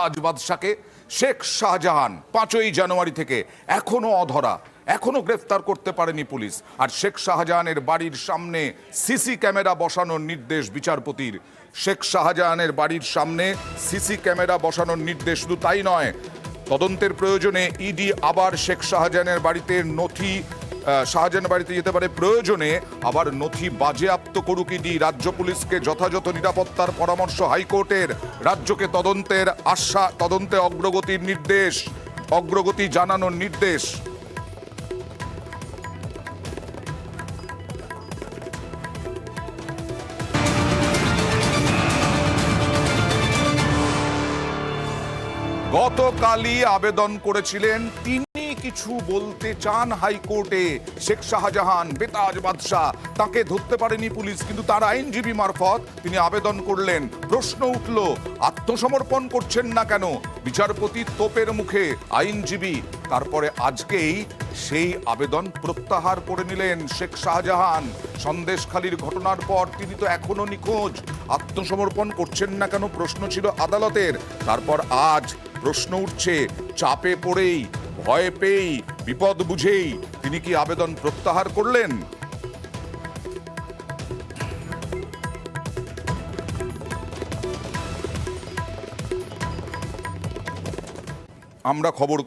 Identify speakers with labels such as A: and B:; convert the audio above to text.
A: বেতাজ বাদশাকে। শেখ শাহজাহান 5ই জানুয়ারি থেকে এখনো অধরা, এখনো গ্রেফতার করতে পারেনি পুলিশ। আর শেখ শাহজাহানের বাড়ির সামনে সিসি ক্যামেরা বসানোর নির্দেশ বিচারপতির। শেখ শাহজাহানের বাড়ির সামনে সিসি ক্যামেরা বসানোর নির্দেশ, শুধু তাই নয়, তদন্তের প্রয়োজনে ইডি আবার শেখ শাহজাহানের বাড়িতে শাহজাহানের বাড়িতে যেতে পারে, প্রয়োজনে আবার নথি বাজেয়াপ্ত করুক ইডি। রাজ্য পুলিশকে যথাযথ নিরাপত্তার পরামর্শ হাইকোর্টের। রাজ্যকে তদন্তে অগ্রগতি জানানোর নির্দেশ। গতকালই আবেদন করেছিলেন, তিনি কিছু বলতে চান হাইকোর্টে। শেখ শাহজাহান বেতাজ বাদশাহ, তাকে ধরতে পারেনি পুলিশ, কিন্তু তার আইনজীবী মারফত তিনি আবেদন করলেন। প্রশ্ন উঠল, আত্মসমর্পণ করছেন না কেন? বিচারপতি তোপের মুখে আইনজীবী। তারপরে আজকেই সেই আবেদন প্রত্যাহার করে নিলেন শেখ শাহজাহান। সন্দেশখালির ঘটনার পর তিনি তো এখনো নিখোঁজ। আত্মসমর্পণ করছেন না কেন প্রশ্ন ছিল আদালতের। তারপর আজ প্রশ্ন উঠছে, চাপে পড়েই, ভয় পেয়েই, বিপদ বুঝেই তিনি কি আবেদন প্রত্যাহার করলেন? আমরা খবর